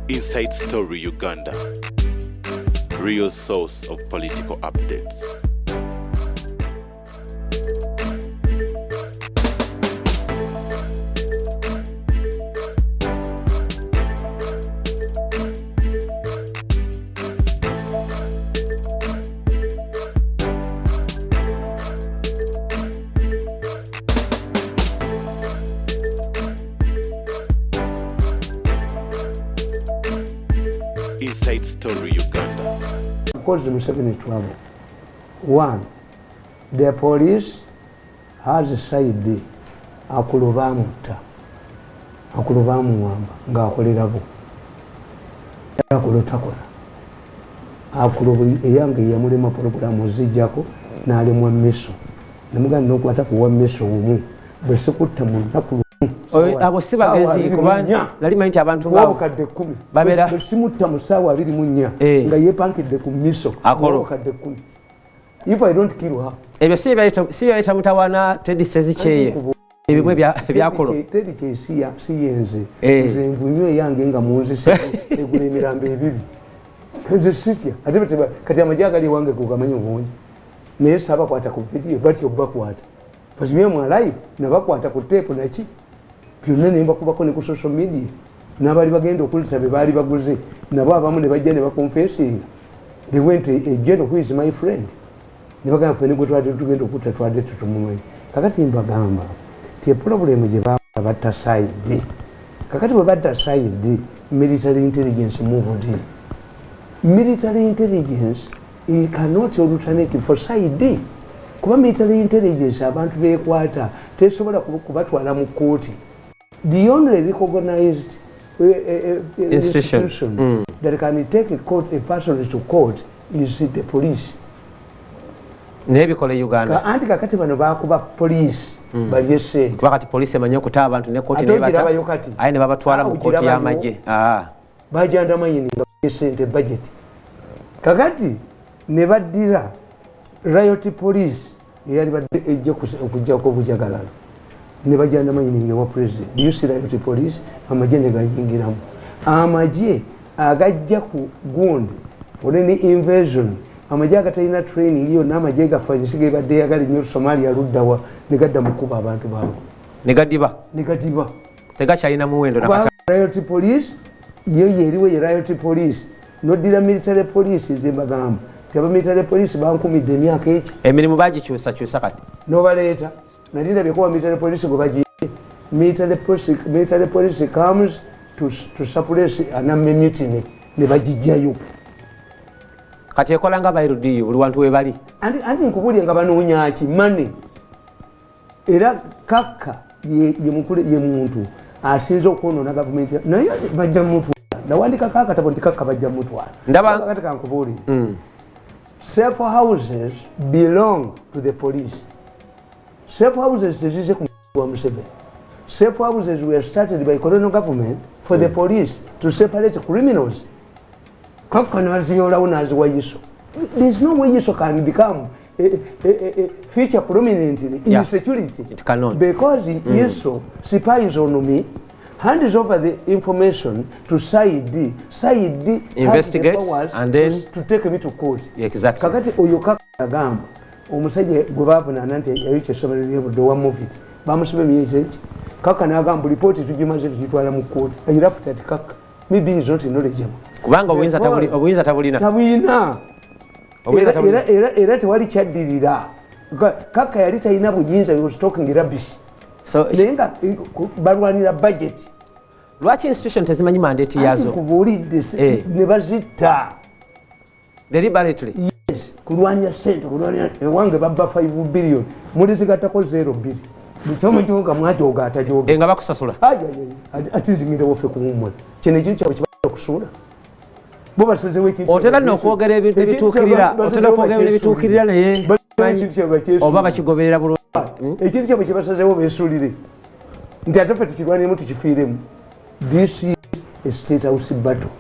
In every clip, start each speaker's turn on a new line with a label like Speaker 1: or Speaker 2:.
Speaker 1: Inside Story Uganda, real source of political updates. Inside Story Uganda.
Speaker 2: Because the Museveni trouble. One, the police has decided akulubamuta. Akulubamu wamba nga akolerabu. Akulutakora. Akulubu eyange yamulema programu zijjako n'alemwa miso. Namuganda n'okwata kuwa miso umu. Bwe sikutta mu nnaku
Speaker 3: abo sibagenzi kubanya nalima nti abantu bawo
Speaker 2: kadde 10
Speaker 3: babera
Speaker 2: simutta musawa 24 nga yepankidde ku miso kadde 10. If I don't kill her
Speaker 3: ebyo siba mutawana Teddy Sezicheye ebimwe byakolo
Speaker 2: Teddy Chesiya siyenze nze mvunyo yange nga munzise egula emirambo ebiri nze sitya ate kati amajagali wange kugamanyi obungi naye saba kwata ku video batyo bakwata pasibye mu live nabakwata ku tape naki byonna nemba kubako ne ku social media n'abali bagenda okulisa be baali baguze nabo abamu ne bajja ne bakonfessinga they went to a general who is my friend ne bagamba fene gwe twali tugenda okutta twadde tutumumanyi kakati mbagamba ti problem gye batta side kakati bwe batta side military intelligence moved in. Military intelligence cannot alternate for side kuba military intelligence abantu bekwata tesobola kubatwala mu kooti. The only recognized institution that can take a person to court is the police.
Speaker 3: Nebikole Uganda.
Speaker 2: Anti kakati bano bakuba police bali ese.
Speaker 3: Wakati police emanyi okuta abantu ne kooti ne bata. Aye ne babatwala mu kooti y'amagye.
Speaker 2: Bajanda mayini nga sente budget. Kakati ne baddira riot police yali badde ejje okujja ko bujagalalo. Ne bajanda mayini wa president. Do you see riot police amagye ne gayingiramu. Amagye agajja ku gundi oleni invasion amagye agatalina training yo n'amagye gafanyisige badde yagali nyo Somalia luddawa ne gadda mukuba abantu baabo. Negatiba.
Speaker 3: Tegachayina muwendo nakata.
Speaker 2: Riot police yo yeriwe riot police no dira military police zembagamba. Taba military police bankumidde emyaka eki.
Speaker 3: Emirimu bagikyusa kati.
Speaker 2: No baleeta. Nadira bekuwa military police go baji. Military police comes to suppress an mutiny ne bagijjayo.
Speaker 3: Kati ekola nga bayirudi buli wantu we bali.
Speaker 2: Anti nkubulye nga banoonya ki money. Era kaka ye mukule ye muntu asinze okwonoona gavumenti naye bajja mutwala. Nawandika kaka tabo ndikaka bajja mutwala.
Speaker 3: Ndaba
Speaker 2: katika nkubulye. Safe houses belong to the police. Safe houses tezize ku Museveni. Safe houses were started by colonial government for the police to separate criminals. There's no way Yiso can become a feature prominently in security.
Speaker 3: It cannot.
Speaker 2: Because Yiso spies on me, hands over the information to Saidi. Saidi
Speaker 3: investigates and then
Speaker 2: to take me to court.
Speaker 3: Exactly.
Speaker 2: Kakati oyoka agamba omusajja gwe baafuna nante yayiche somero lyebudo wa movie. Bamusube myezi kaka n'agamba report tugimaze tukitwala mu court. I laughed at kaka. Maybe he's not knowledgeable.
Speaker 3: Kubanga obuyinza tabulina.
Speaker 2: Tabulina. Era tewali kyaddirira. Kaka yali talina buyinza, he was talking rubbish.
Speaker 3: So
Speaker 2: lenga balwanira budget.
Speaker 3: Lwaki institution tezimanyi mandate yazo?
Speaker 2: Kubulidde ne bazitta.
Speaker 3: Deliberately.
Speaker 2: Yes. Kulwanya sente, kulwanya wange babba 5 billion. Muri zigatako 0 billion. Muchomo kyonga mwajoga atajoga.
Speaker 3: Nga bakusasula.
Speaker 2: Ati zingire wofe kumumwe. Kene kintu kyabo kusula. Bo basazewe ekintu.
Speaker 3: Otera n'okwogera ebintu ebituukirira, otera n'okwogera ebintu ebituukirira naye oba bakigoberera bulungi.
Speaker 2: Ekintu kyabo kye basazewo beesuulire. Nti ate ffe tukirwaniremu tukifiiremu. This is a state house battle.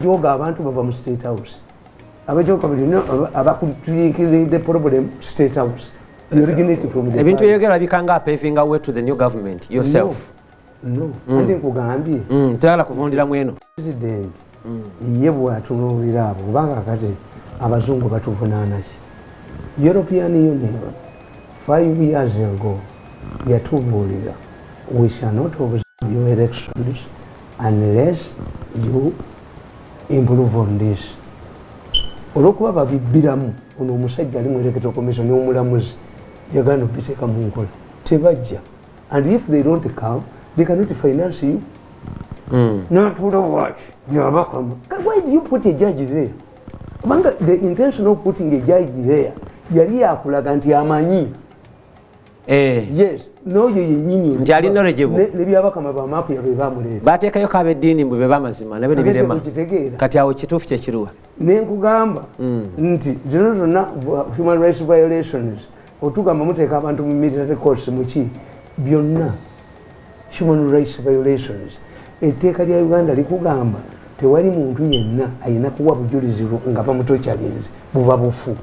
Speaker 2: Yoga abantu bava mu state house. Abajoka bino abakutuyikiridde problem state house. You originate from the
Speaker 3: ebintu yogera bikanga paving way to the new government yourself.
Speaker 2: no andi nkugambye
Speaker 3: tayala kuvundira mweno
Speaker 2: president ye bwatunuulira abo kubanga kati abazungu batuvunaana ki European Union 5 years ago yatubuulira we shall not observe your elections unless you improve on this olwokuba babibbiramu ono omusajja ali mu electoral commission n'omulamuzi yagana okubiteeka mu nkola tebajja and if they don't come they cannot finance you not to watch why do you put a judge there kubanga the intention of putting a judge there yali yakulaga nti amanyi yes noyo yenyini
Speaker 3: nti ali knowledgeable
Speaker 2: nebyabakama bamafu yabe bamuleeta
Speaker 3: bateekayo kabeddiini mbwe bebamazima nabe nebirema kati awo kituufu kyekiruwa
Speaker 2: nenkugamba nti zino zonna human rights violations otugamba muteeka abantu mu military courts muki byonna human rights violations etteeka lya Uganda likugamba tewali muntu yenna ayina kuwa bujulizi nga bamutokyalinze buba bufu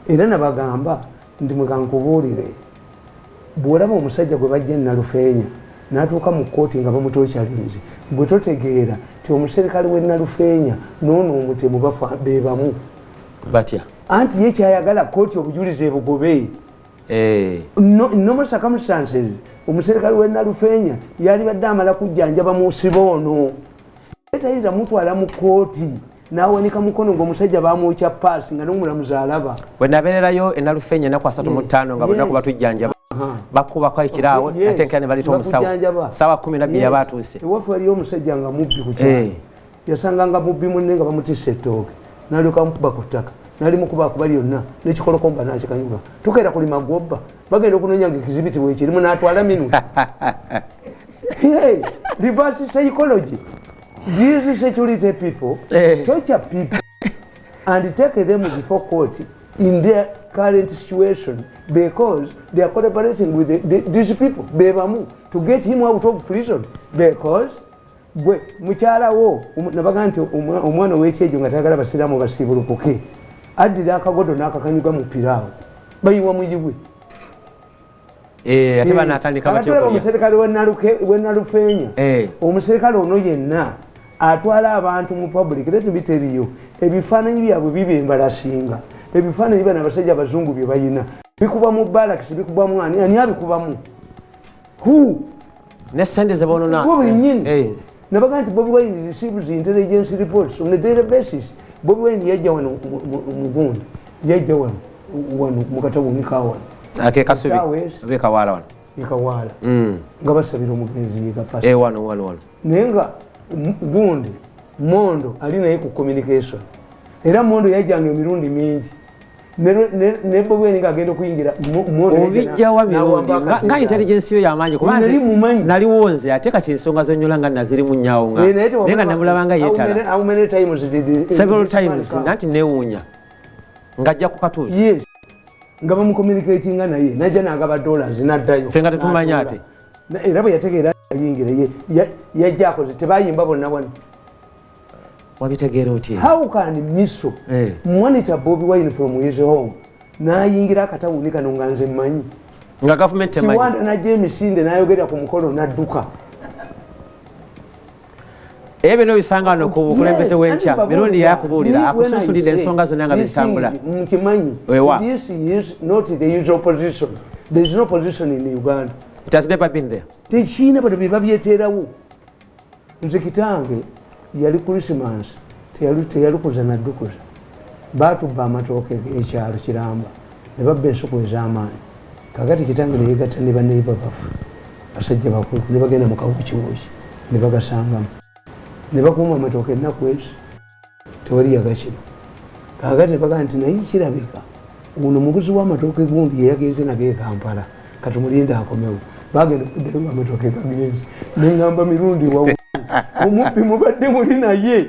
Speaker 2: era nabagamba ndi mwekankubuulire bw'olaba omusajja gwe bajja Nalufeenya n'atuuka mu kkooti nga bamutokyalinze bwe totegeera ti omuserikale w'e Nalufeenya n'ono omutemu bafa beebamu
Speaker 3: batya
Speaker 2: anti ye kyayagala kkooti obujulizi ebugobe no circumstances omuserikale w'e Nalufeenya yali badde amala kujjanjaba mu siba ono tayinza mutwala mu kkooti n'awanika mukono ng'omusajja bamwokya paasi nga n'omulamuzi alaba
Speaker 3: bwe nabeererayo e Nalufeenya ennaku 35 nga bonna kuba tujjanjaba bakubako ekiraawo ate nkera ne balita omusawo saawa 12 yaba atuuse
Speaker 2: ewaffe waliyo omusajja nga mubbi ku kyalo yasanga nga mubbi munne nga bamutisse ettooke n'alyoka amukuba ku ttaka n'ali mukuba akuba lyonna n'ekikolokomba n'akikanyuka tukeera kulima gwobba bagenda okunoonya nga ekizibiti bwekirimu n'atwala minuti reverse psychology. These security people torture people and take them before court in their current situation because they are collaborating with these people to get him out of prison because mukyala wo nabaga nti omwana w'ekyejo nga tayagala basiraamu basiibulukuke addira akagodo n'akakanyuga mu piraawo bayiwa muyigwe
Speaker 3: ate banatandika batyo
Speaker 2: omuserikale w'e Nalufeenya omuserikale ono yenna atwala abantu mu public letu biteriyo ebifaananyi byabwe biba embalasinga ebifaananyi bana abasajja abazungu bye bayina bikuba mu barracks bikuba mu ani abikubamu
Speaker 3: n'essente ze boonona
Speaker 2: bo bennyini nabaga nti Bobi Wine receives intelligence reports on a daily basis. Bobi Wine yajja wano mugundi yajja wano mu Katawunika wano
Speaker 3: ake kasubi beka wala wano
Speaker 2: ikawala nga basabira omugenzi yekapasa
Speaker 3: wano
Speaker 2: nenga gundi Mondo ali naye ku communication era Mondo yajjanga emirundi mingi ne Bobi Wine ngagenda okuyingira Mondo
Speaker 3: obijja wa mirundi nga intelligence yo yamanyi kubanga nali wonze ate kati ensonga zonyola nga naziri mu nnyawo nga nenga namulabanga yeetala
Speaker 2: how many times did
Speaker 3: several times nanti newunya ngajja ku katuuzi
Speaker 2: yes nga bamucommunicating naye najja n'agaba dollars n'addayo
Speaker 3: fenga tetumanya ate
Speaker 2: era bwe yategeera ayingira yajja akoze tebayimba bonna wano
Speaker 3: wabitegeera otya
Speaker 2: how can miso monitor Bobi Wine from his home n'ayingira akatawuni kano nga nze mmanyi
Speaker 3: nga government emanyi
Speaker 2: Kiwanda najja emisinde n'ayogera ku mukolo n'adduka
Speaker 3: ebe no bisangano ku bukulembeze w'enkya mirundi yakubuulira akususulira ensonga zonna nga zitambula
Speaker 2: nkimanyi this is not the usual position. There is no position in Uganda.
Speaker 3: It has never been there.
Speaker 2: Tekiina bano bye babyeteerawo nze kitange yali Christmas teyalukuza naddukuza baatubba amatooke ekyalo Kiramba ne babba ensuku ez'amaanyi kakati kitange ne yegatta ne baneiba bafu basajja bakulu ne bagenda mu kawu kiwuki ne bagasangamu ne bakuuma amatooke ennaku ezo tewali yagakino kakati ne bagaa nti naye kirabika uno muguzi w'amatooke gundi yeyagenze nago e Kampala katumulinde akomewo bagenda okuddayo amatooke gagenze neŋŋamba mirundi wawu omubbi mubadde muli naye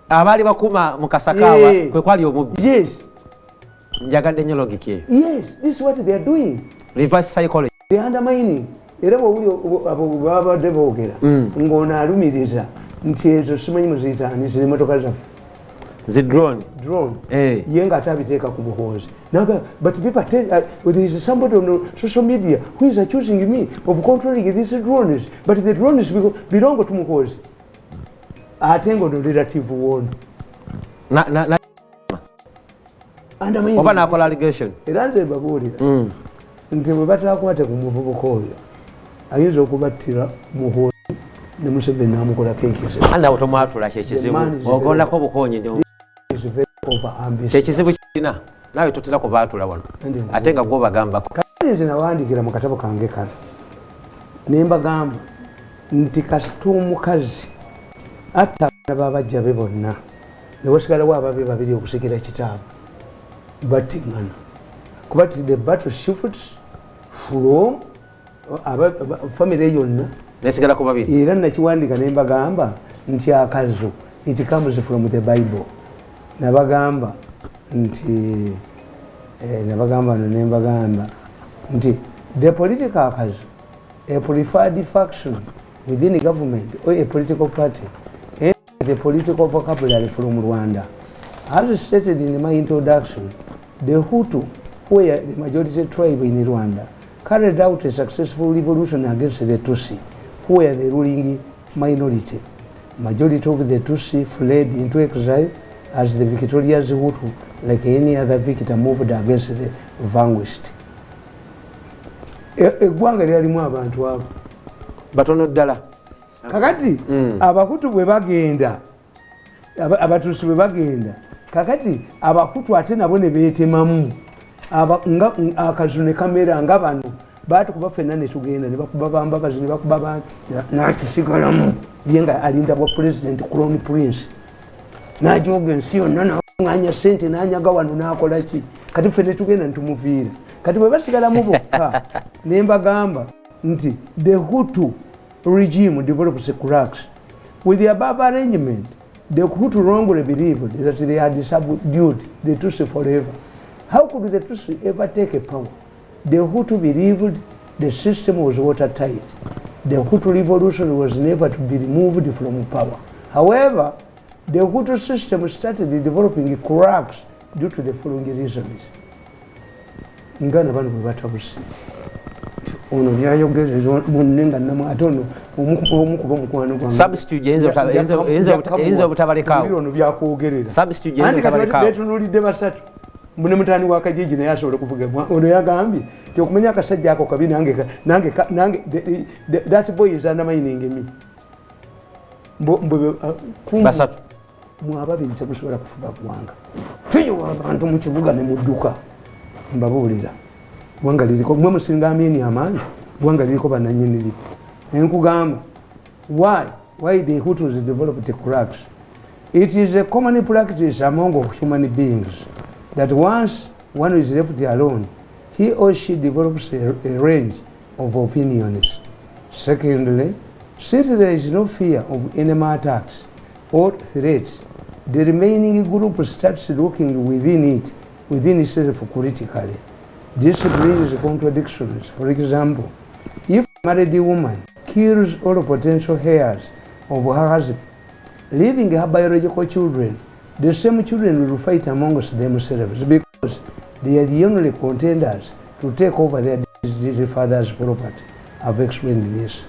Speaker 3: abaali bakuuma mu kasakawa kwe kwali omubbi
Speaker 2: yes
Speaker 3: njagadde nnyo logiki eyo
Speaker 2: yes this is what they are doing
Speaker 3: reverse psychology
Speaker 2: they undermining era bwowuli abo babadde boogera ng'ono alumiriza nti ezo simanyi muziyitaani ziri emmotoka zaffe
Speaker 3: The drone.
Speaker 2: Yenga atabiteeka ku buhoozi. But people tell, there is somebody on social media who is accusing me of controlling these drones. But the drones belong to Muhoozi. Atengo no relative one.
Speaker 3: Oba nakola allegation.
Speaker 2: Era nze babuulira. Nti bwe bataakwate ku muvubuka oyo ayinza okubattira Muhoozi ne Museveni n'amukolako ekizibu.
Speaker 3: Anda otomwatula kyekizibu. Ogondako bukonyi nyo. Kyekizibu kirina. Nawe tutera kubaatula wano. Ate nga gwo bagambako.
Speaker 2: Kasi nze nawandiikira mu katabo kange kano. Ne mbagamba nti kasita omukazi atta babajja be bonna ne wasigalawo ababe babiri okusikira kitaabo battingana kuba ti the battle shifts from family yonna
Speaker 3: nesigala ku babiri
Speaker 2: era nakiwandiika ne mbagamba nti akazo it comes from the Bible nabagamba nti nti the political akazo a preferred faction within a government or a political party and the political vocabulary from Rwanda. As stated in my introduction, the Hutu, who were the majority tribe in Rwanda, carried out a successful revolution against the Tutsi, who were the ruling minority. Majority of the Tutsi fled into exile as the victorious Hutu, like any other victor, moved against the vanquished. Eggwanga lyalimu abantu abo
Speaker 3: batono ddala
Speaker 2: kakati abakutu bwe bagenda abatusi bwe bagenda kakati abakutu ate nabo ne beetemamu akazu ne kamera nga bano baatukuba ffenna ne tugenda ne bakuba bambabazi ne bakuba nakisigalamu ye nga alinda bwa president crown prince n'ajoga ensi yonna naŋŋanya ssente n'anyaga wano n'akola ki kati ffe ne tugenda netumuviira kati bwe basigalamu bokka ne mbagamba nti the Hutu regime develops cracks. With the above arrangement, the Hutu wrongly believed that they had subdued the Tutsi forever. How could the Tutsi ever take a power? The Hutu believed the system was watertight. The Hutu revolution was never to be removed from power. However, the Hutu system started developing cracks due to the following reasons. Ngana bano bwe batabusi ono byayogeza munenga namu atono omukuba mukwano gwange
Speaker 3: substitute yenzo obutabalekawo
Speaker 2: ono byakwogerera
Speaker 3: substitute yenzo obutabalekawo
Speaker 2: betunulidde basatu mune mutani wa Kajiji naye asobola kuvuga ono yagambye ti okumenya akasajja ako kabi nange that boy is undermining me
Speaker 3: basatu
Speaker 2: mwababiri temusobola kufuga gwanga tuyiwa abantu mu kibuga ne mudduka mbabuulira bwanga liriko mwe musinga amini amaanyi bwanga liriko bananyiniri enkugamba why the Hutus developed cracks. It is a common practice among human beings that once one is left alone, he or she develops a range of opinions. Secondly, since there is no fear of enemy attacks or threats, the remaining group starts looking within itself critically. This brings contradictions. For example, if a married woman kills all potential heirs of her husband, leaving her biological children, the same children will fight amongst themselves because they are the only contenders to take over their deceased father's property. I've explained this.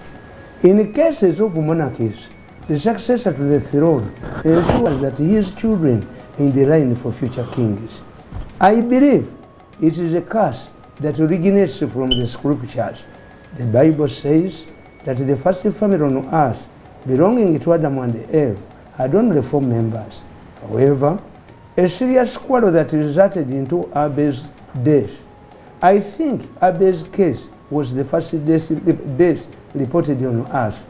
Speaker 2: In cases of monarchies, the successor to the throne ensures that his children in the line for future kings. I believe it is a curse that originates from the scriptures. The Bible says that the first family on earth belonging to Adam and Eve had only 4 members. However, a serious quarrel that resulted into Abel's death. I think Abel's case was the first death reported on earth.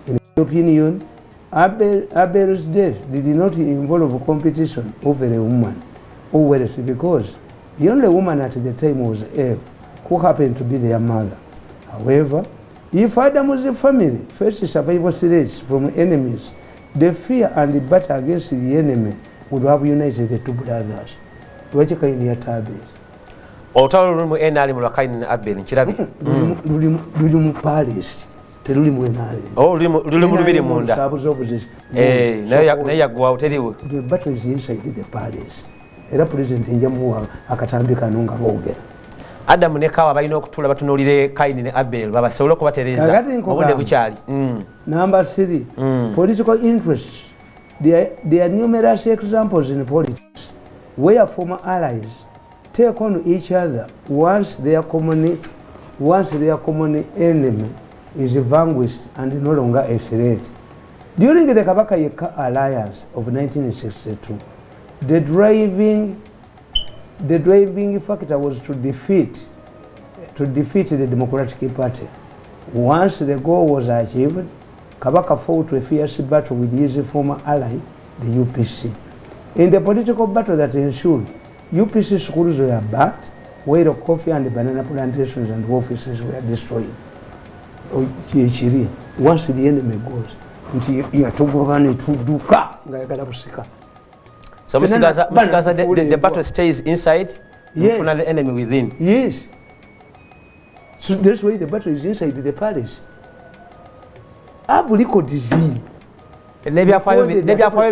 Speaker 2: In my opinion, Abel's death did not involve competition over a woman or wealth because the only woman at the time was Eve, who happened to be their mother. However, if Adam's family faced survival threats from enemies, the fear and the battle against the enemy would have united the two brothers. Lwaki Kaini yatta Abel?
Speaker 3: Olutalo lulimu NRM lwa Kaini ne Abel nkirabye.
Speaker 2: Luli mu Paris. teruli mwenale
Speaker 3: luli mu lubiri munda naye yaggwawo teriwe.
Speaker 2: The battle is inside the palace. Era president njamuwa akatambi kano nga boogera.
Speaker 3: Adamu ne Kawa balina okutula batunuulire Kaini ne Abel babasobole okubatereeza obudde bukyali.
Speaker 2: Number 3, political interests. There are numerous examples in politics where former allies take on each other once their common enemy is vanquished and no longer a threat. During the Kabaka Yeka alliance of 1962, the driving factor was to defeat the Democratic Party. Once the goal was achieved, Kabaka fought a fierce battle with his former ally, the UPC. In the political battle that ensued, UPC schools were burnt, while coffee and banana plantations and offices were destroyed. Once the enemy goes,
Speaker 3: so the battle stays inside, yes. The enemy within.
Speaker 2: Yes. So that's why the battle is inside the palace. Abuliko disease.
Speaker 3: Nebyafaayo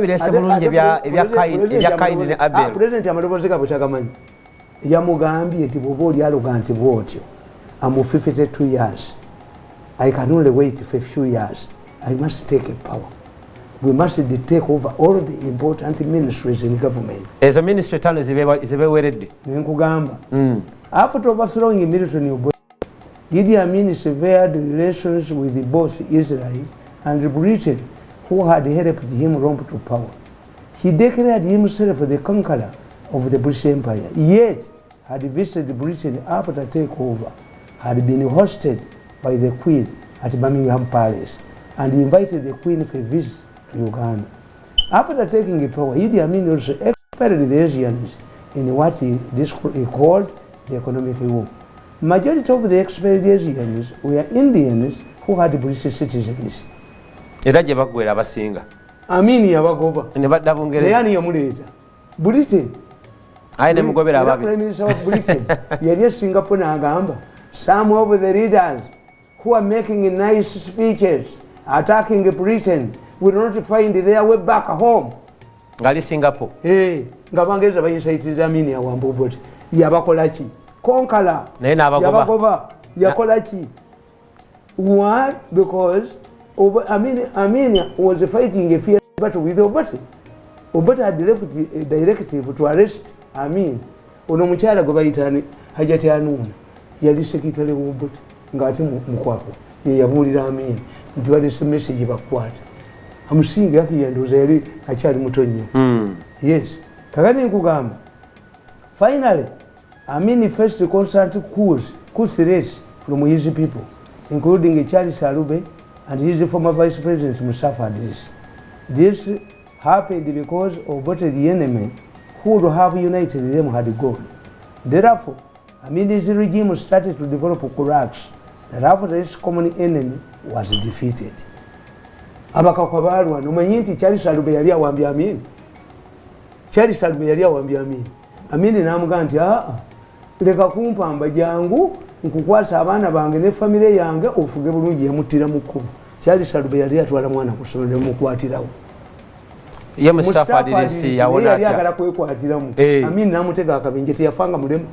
Speaker 3: birese bulungi ebya Kaini ne Abel.
Speaker 2: President amalobozeka bw'kyagamanyi yamugambye nti bw'oba oli aloga nti bw'otyo I'm 52 years. I can only wait for a few years. I must take a power. We must take over all the important ministries in government.
Speaker 3: As a ministry tano zibeweredde.
Speaker 2: Nkugamba. After overthrowing military New Idi Amin severed relations with both Israel and Britain, who had helped him romp to power. He declared himself the conqueror of the British Empire, yet had visited Britain after takeover, had been hosted by the Queen at Birmingham Palace, and invited the Queen for a visit to Uganda. After taking power, Idi Amin also expelled the Asians in what he called the economic war. Majority of the expelled Asians were Indians who had British citizens.
Speaker 3: Era gye baggwera abasinga.
Speaker 2: Amin yabagoba.
Speaker 3: Ne badda Bungereza.
Speaker 2: Naye yamuleeta. Britain.
Speaker 3: Aye ne mugobera ababi.
Speaker 2: Prime Minister of Britain. Yali Singapore n'agamba, some of the leaders who are making nice speeches attacking Britain will not find their way back home.
Speaker 3: Ngali Singapore.
Speaker 2: Nga Bangereza bayinsayitiriza Amin yawamba oboti. Yabakola ki? Konkala.
Speaker 3: Naye n'abagoba.
Speaker 2: Yabagoba. Yakola ki? Why? Because Amin was fighting a fierce battle with Obote. Obote had left a directive to arrest Amin. Ono mukyala gwe bayitani Hajati Anuna yali sekitale w'Obote ng'ate mukwako ye yabuulira Amin nti balese message bakwata amusinga yakiyandooza yali akyali muto nnyo. Yes. Kakati nkugamba finally Amin faced constant coup threats from his people, including Charles Salube and his former Vice President Mustafa Adris. This happened because Obote, the enemy who would have united them, had gone. Therefore, Amin's regime started to develop cracks that after this common enemy was defeated. Abakakwabalwa nomanyi nti Charles Salube yali awambye Amin. Charles Salube yali awambye Amin. Amin n'amugamba nti leka kumpamba jangu nkukwasa abaana bange ne family yange ofuge bulungi yamuttira mu kkubo. Charles Salube yali atwala mwana ku ssomero mukwatirawo.
Speaker 3: Ye Mustafa Adris yawona atya. Yali
Speaker 2: kwekwatiramu. Amin n'amutega akabenje teyafanga mulema.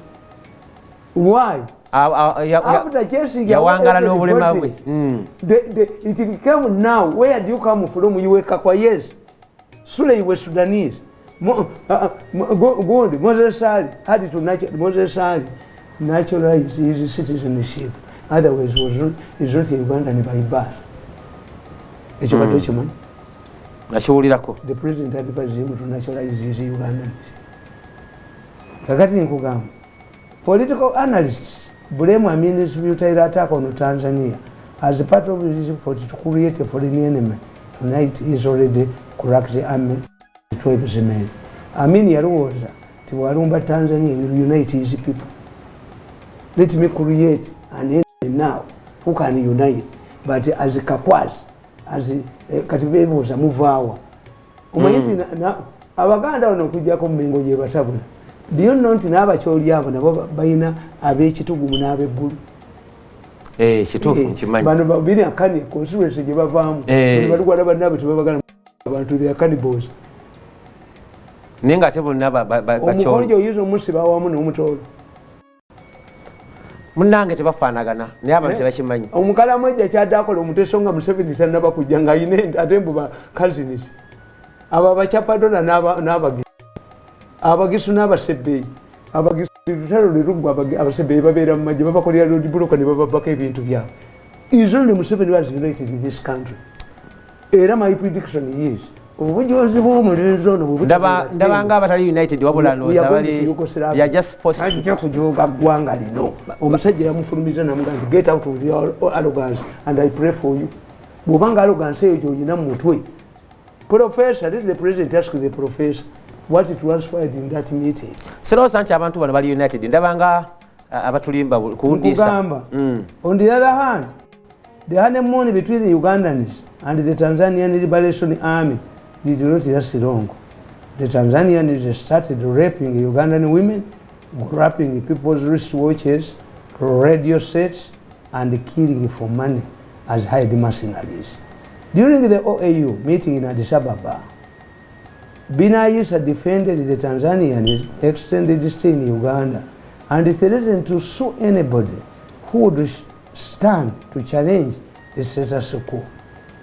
Speaker 2: Why? After chasing
Speaker 3: yawangala n'obulema bwe.
Speaker 2: It became now, where do you come from? You were Kakwayes. Sule was Sudanese. Moses Ali had to Moses Ali naturalize his citizenship. Otherwise, he's not Ugandan by birth. The president advised him to naturalize his Ugandan. Kakati nkugamba. Political analysts blame Amin's military attack on Tanzania as part of his effort to create a foreign enemy. Tonight, he's already cracked the army. Amin yalowooza nti bw'alumba Tanzania will unite his people. Let me create an enemy now who can unite. But as Kakwaz, as kati beebuuza muvaawa. Omanyi nti Abaganda wano okuggyako mu Mengo gye batabula. Do you know nti n'abakyoli abo nabo balina ab'ekitugu n'ab'eggulu?
Speaker 3: kituufu nkimanyi
Speaker 2: bano babiri akani constituency gye bavaamu balugwala bannaabwe tebabagala abantu they are cannibals
Speaker 3: naye ng'ate bonna
Speaker 2: omukonjo oyinza omusiba awamu n'omutoolo
Speaker 3: munnange tebafaanagana naye abantu tebakimanyi
Speaker 2: omukalamwejja kyadde akola omuteso nga Museveni tannaba kujja ng'ayina ate mbu ba cousins abo abacapadola abagisu n'abasebbeeyi abagisu lutalo lweruggwa abasebbeeyi babeera mu magye babakolera lodibuloka ne bababbako ebintu byabwe is only Museveni was united in this country era my prediction is obujozi bw'omulenzi ono
Speaker 3: ndabanga abatali united wabula ndowooza
Speaker 2: ajja kujuga ggwanga lino omusajja yamufulumiza namuga nti get out of the arrogance and I pray for you bw'obanga arrogance eyo gy'olina mu mutwe professor this is the president ask the professor what transpired in that meeting
Speaker 3: sirowooza nti abantu bano bali united ndabanga abatulimba kuwundiisa
Speaker 2: on the other hand the honeymoon between the Ugandans and the Tanzanian Liberation Army did not last long. The Tanzanians started raping Ugandan women, grabbing people's wristwatches, radio sets, and killing for money as hired mercenaries. During the OAU meeting in Addis Ababa, Binayisa defended the Tanzanians' extended stay in Uganda and threatened to sue anybody who would stand to challenge the status quo.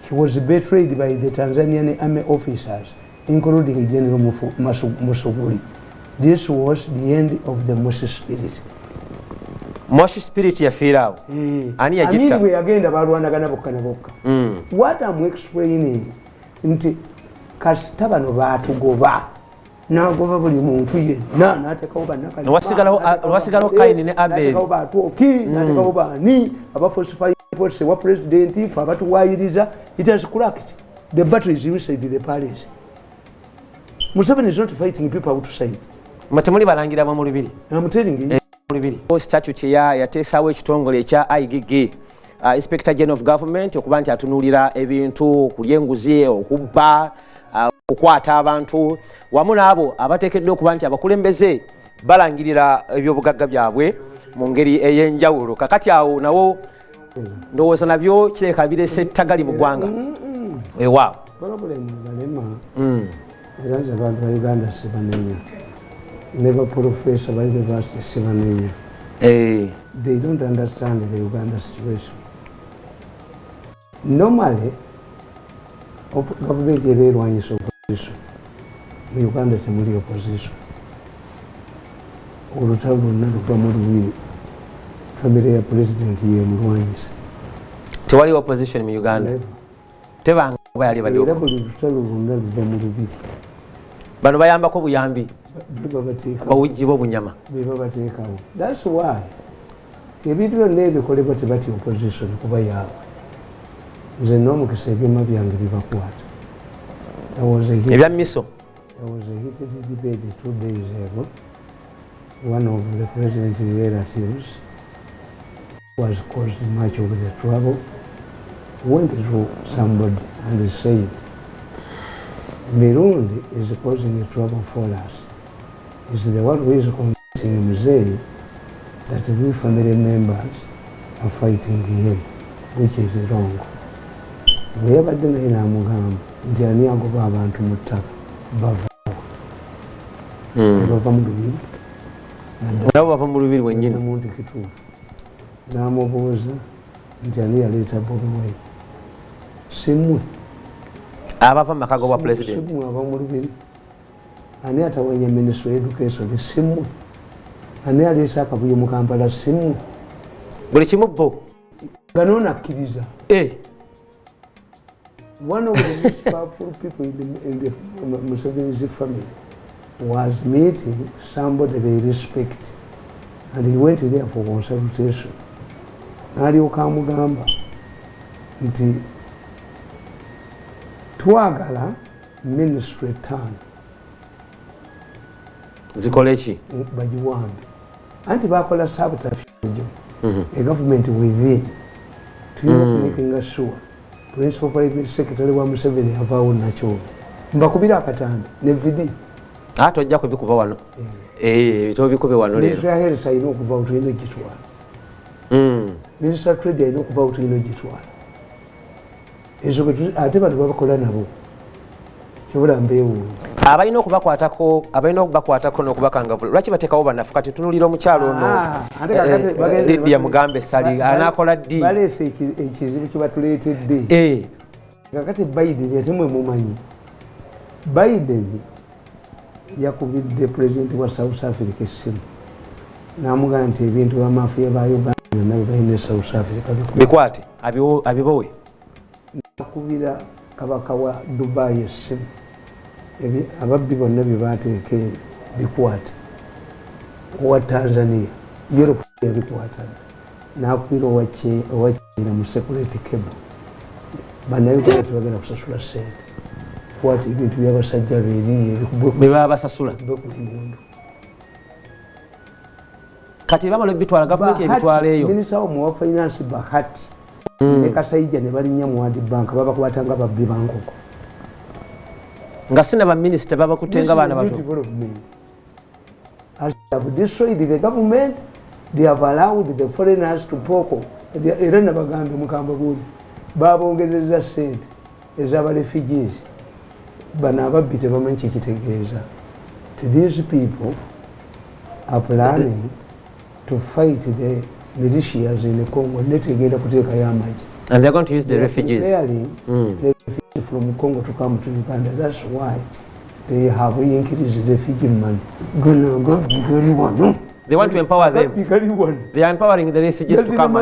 Speaker 2: He was betrayed by the Tanzanian army officers, including General Musuguri. This was the end of the Moshi spirit.
Speaker 3: Moshi spirit yafiirawo ani yagitta
Speaker 2: bwe yagenda balwanagana bokka na bokka. What I'm explaining nti kasita bano baatugoba n'agoba buli muntu yenna n'ateekawo bannakali
Speaker 3: wasigalawo Kaini ne Abel
Speaker 2: n'ateekawo baatwoki n'ateekawo baani abafosifayi wa president ife abatuwayiriza. It has cracked. The battle is inside the palace. Museveni is not fighting people outside.
Speaker 3: Matemuli balangira mu lubiri.
Speaker 2: I'm telling you.
Speaker 3: Lubiri. Statute yateesawo ekitongole ekya IGG, Inspector General of Government, okuba nti atunuulira ebintu kulya enguzi, okubba, okukwata abantu wamu n'abo abateekeddwa okuba nti abakulembeze balangirira ebyobugagga byabwe mu ngeri ey'enjawulo. Kakati awo nawo ndowooza nabyo kireka birese ettagali mu ggwanga. Ewaawo
Speaker 2: problem balema era nze abantu ba Uganda sibanenya never professor by the university sibanenya. They don't understand the Uganda situation. Normally government erwanyisa opposition mu Uganda temuli opposition. Olutalo lwonna luva mu lubiri family ya president yemulwanyisa.
Speaker 3: Tewali opposition mu Uganda tebanga oba yali bali
Speaker 2: era buli lutalo lwonna luva mu lubiri.
Speaker 3: Bano bayambako buyambi abawujji b'obunyama
Speaker 2: bebabateekawo. That's why ebintu byonna ebikolebwa tebati opposition kuba yaabwe. Nze n'omukisa ebyuma byange bibakwata.
Speaker 3: Ebya miso.
Speaker 2: There was a heated debate 2 days ago. One of the president's relatives was caused much of the trouble, went to somebody and said, Mirundi is causing trouble for us. It's the one who is convincing Mzee that we family members are fighting him, which is wrong. We have a dinner in Amugam, Jani Agoba abantu mu ttaka bava. Bava mu lubiri.
Speaker 3: Nabo bava mu lubiri wennyini.
Speaker 2: Omuntu kituufu. N'amubuuza nti ani yaleeta Bobi Wine. Simmwe.
Speaker 3: Abava mu maka g'obwa president.
Speaker 2: Simmwe ava mu lubiri. Ani atawanya Minister of Education simmwe. Ani aleese akavuyo mu Kampala simmwe.
Speaker 3: Buli kimu bo.
Speaker 2: Ganoona akkiriza. One of the most powerful people in the Museveni's family was meeting somebody they respect, and he went there for consultation. N'alyoka amugamba nti twagala ministry town
Speaker 3: zikole ki
Speaker 2: bagiwambe anti bakola sabotage a government within to making sure principal private secretary wa Museveni avaawo nakyo mbakubira akatambi ne vidi
Speaker 3: ate ojja kubikuba wano tobikube wano leero
Speaker 2: Israel sayina okuva otuyina gitwala Minister Trade alina okuva tulina ogitwala ezo ate bantu babakola nabo kibula mbeewuunyi
Speaker 3: abalina okubakwatako n'okubakangavula lwaki bateekawo banafu kati tunulira omukyalo ono Lydia Mugambe Sali anaakola ddi
Speaker 2: baleese ekizibu kye batuleetedde kakati Biden ate mwe mumanyi Biden yakubidde pulezidenti wa South Africa essimu n'amugamba nti ebintu bamafiya ba Uganda byonna bibalina South Africa
Speaker 3: bikwate abibowe
Speaker 2: nakubira kabaka wa Dubai essimu ababbi bonna bye baateeka bikwata owa Tanzania Europe yabikwata n'akubira owakiina mu security cable bannayuganda tebagenda kusasula ssente kwata ebintu by'abasajja beeriye
Speaker 3: bwe baba basasula kati bamala ebitwala gavumenti ebitwala eyo
Speaker 2: minisita wa finance Bahati ne Kasaija ne balinnya mu World Bank babakwatanga babbi bankoko
Speaker 3: nga sina baminisita babakutenga baana bato
Speaker 2: as they have destroyed the government they have allowed the foreigners to poko era nabagambe mukamba buli babongezeza sente ez'aba refugees bano ababbi tebamanyi kikitegeeza these people are planning to fight the militias in the Congo netegenda kuteekayo amagi
Speaker 3: and they're going to use the refugees
Speaker 2: the refugees from Congo to come to Uganda. That's why they have increased refugee money.
Speaker 3: They want to empower them. They are empowering the refugees to come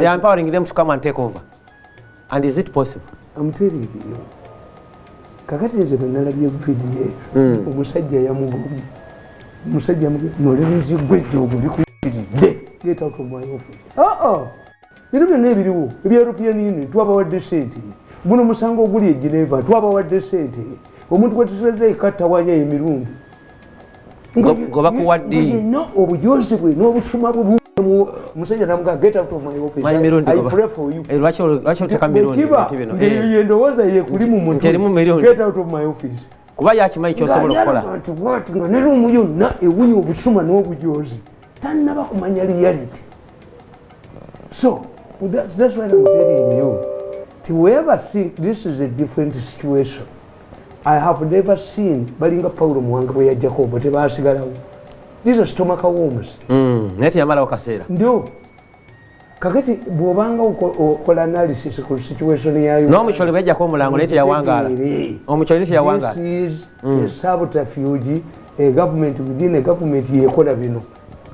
Speaker 3: they are empowering them to come and take over. And is it possible?
Speaker 2: I'm telling you. Kakati nze bwe nalabye video omusajja yamugobye omusajja mulenzi gwejjo ogulikuyiridde get out of my office. Bino byonna ebiriwo ebya European Union twabawadde sente guno musango oguli e Geneva twabawadde sente omuntu gwetusalira ekattawanya emirundi
Speaker 3: gobakuwadde
Speaker 2: obujozi bwe n'obusuma bwe omusajja namugaa get out of my office I pray for you
Speaker 3: lwaki oteka mirundi
Speaker 2: ye ndowooza ye kuli mu muntu get out of my office
Speaker 3: kuba yakimanyi kyosobola okukola
Speaker 2: nga ne lumu yonna ewunya obusuma n'obujozi tannaba kumanya reality. So that's why I'm telling you whoever think this is a different situation, I have never seen balinga Paulo Muwanga bwe yajjako bo tebasigalawo. These are stomach worms.
Speaker 3: Neti yamalawo kaseera
Speaker 2: ndio kakati bw'obanga okola analysis ku situation yayo
Speaker 3: n'omukyoli bwejjako omulango neti yawangaala omukyoli neti yawangaala.
Speaker 2: This is a subterfuge, a government within a government yekola bino.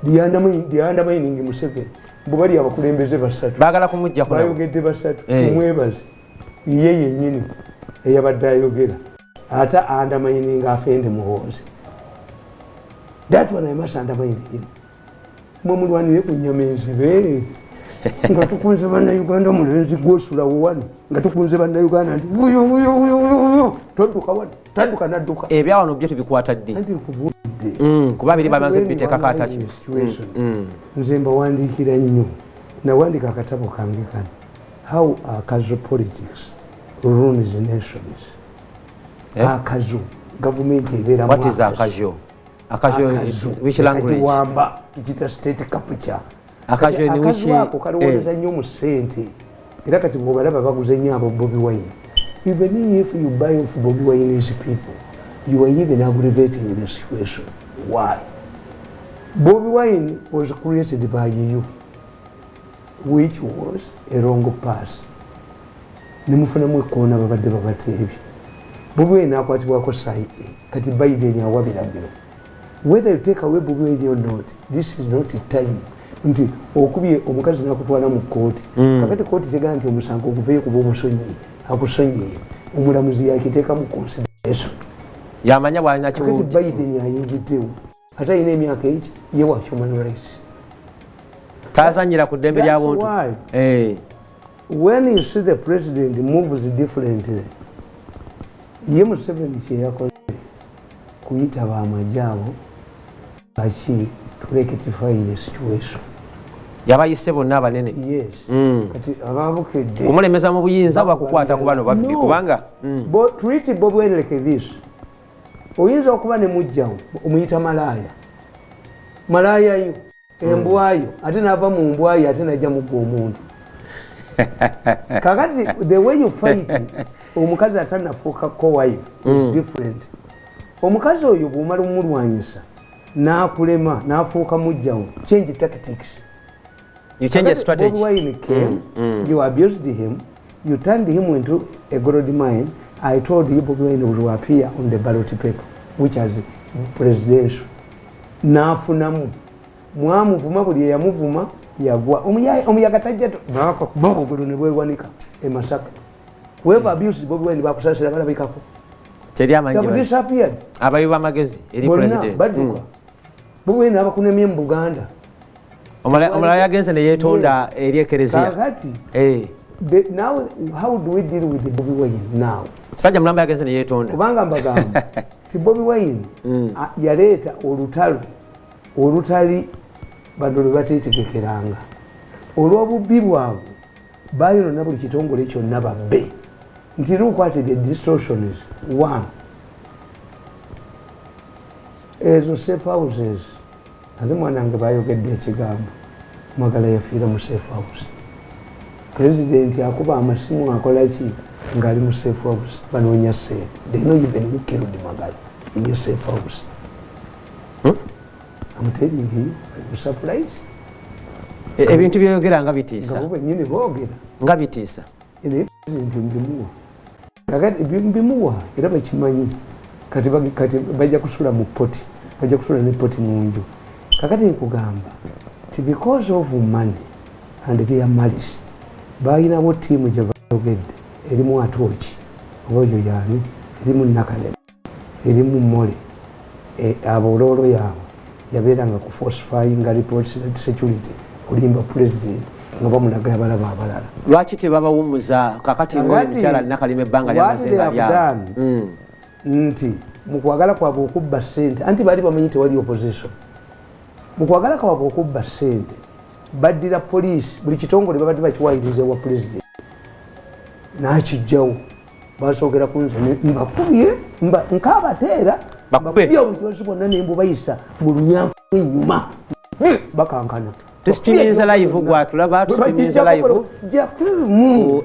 Speaker 2: The undermining Museveni bwe bali abakulembeze basatu
Speaker 3: baagala kumujja kulaba
Speaker 2: bayogedde basatu tumwebaze ye yennyini eyabadde ayogera ate undermining afende muhoozi. That one I must undermine him. Mwe mulwanire ku nnyama enzibe nga tukunze bannayuganda omulenzi gwosula wowani nga tukunze bannayuganda nti uyo todduka wano tadduka nadduka
Speaker 3: ebyawano byo tubikwata ddi kuba biri bamaze biteekako ataki
Speaker 2: nze mbawandiikira nnyo nawandiika akatabo kange kano how casual politics ruins nations. Akazu gavumenti ebeera
Speaker 3: what is akazu? Akazu which language?
Speaker 2: Wamba tukita state capture.
Speaker 3: Akazu ni which
Speaker 2: ako kalowoleza nnyo mu ssente era kati bw'obalaba baguze nnyo abo Bobi Wine. Even if you buy off Bobi Wine's people, you are even aggravating the situation. Why? Bobi Wine was created by you, which was a wrong pass. Nimufunamu ekkoona babadde babateebye. Bobi Wine akwatibwako saayi kati Biden awabira bino. Whether you take away Bobi Wine or not, this is not the time. Nti okubye omukazi nakutwala mu kkooti. Kakati kkooti tegamba nti omusango oguveeyo kuba omusonyiye akusonyiye omulamuzi yakiteeka mu consideration.
Speaker 3: Yamanya bwalina kiwuudi.
Speaker 2: Kakati Biden ayingiddewo ate alina emyaka eki yewa human rights.
Speaker 3: Tazanyira ku ddembe lya buntu.
Speaker 2: When you see the president moves differently, ye Museveni kye yakoze kuyita baamagye abo aki to rectify the situation.
Speaker 3: Yabayise bonna abanene.
Speaker 2: Yes. Kati ababukedde
Speaker 3: kumulemeza mu buyinza bakukwata ku bano babbi kubanga
Speaker 2: treat Bobi Wine like this. Oyinza okuba ne mujjawo omuyita malaaya yo embwayo ate nava mu mbwayo ate najja mugwa omuntu kakati the way you fight omukazi atanafuuka co-wife is different. Omukazi oyo bw'omala omulwanyisa n'akulema n'afuuka mujjawo, change tactics.
Speaker 3: You change your strategy.
Speaker 2: Bobi Wine came, you abused him, you turned him into a gold mine. I told you Bobi Wine will appear on the ballot paper, which has presidential. N'afunamu mwamuvuma buli eyamuvuma yagwa omuyaga tajja baka kubaho ogolo ne bwewanika e Masaka. Whoever abused Bobi Wine bakusasira balabikako.
Speaker 3: Teri amanyi
Speaker 2: ba disappeared.
Speaker 3: Abayiwa magezi eri president.
Speaker 2: Bobi Wine abakunemye mu Buganda.
Speaker 3: Omala yagenze ne yetonda eri ekereziya.
Speaker 2: Kakati now how do we deal with Bobi Wine now?
Speaker 3: Sajja mulamba yagenze ne yetonda.
Speaker 2: Kubanga mbagamba ti Bobi Wine yaleeta olutali bano lwe bateetegekeranga olw'obubbi bwabwe baayonona buli kitongole kyonna babbe nti lukwate the distortions. One, ezo safe houses ate mwanange bayogedde ekigambo mwagala yafiira mu safe house. Pulezidenti akuba amasimu akolaki ng'ali mu safe house banoonya ssente. They know even who killed Magala in your safe house. I'm telling you, I was surprised.
Speaker 3: Ebintu byeyogera nga bitiisa.
Speaker 2: Nga bo bennyini boogera.
Speaker 3: Nga bitiisa.
Speaker 2: Era pulezidenti mbimuwa. Kakati mbimuwa era bakimanyi. Kati bajja kusula mu poti. Bajja kusula ne poti mu nju. Kakati nkugamba ti because of money and their malice bayinawo ttiimu gye bayogedde erimu Atooki oyo yaani erimu Nakalema erimu Mole abooloolo yaabwe yabeeranga ku falsifying reports and security kulimba president nga bamulaga abalaba abalala.
Speaker 3: Lwaki tebabawumuza kakati ng'omukyala Nakalema ebbanga lyamaze nga lyabo
Speaker 2: nti mu kwagala kwabwe okubba ssente anti baali bamanyi tewali opposition. Mu kwagala kwabwe okubba ssente baddira poliisi buli kitongole babadde bakiwayiriza wa president n'akijjawo basookera ku nze mbakubye nkaabateera mbakubye obukibazi bwonna ne mbubayisa mu lunyanfu ennyuma bakankana.
Speaker 3: Tusitumiza live gwatulaba tusitumiza live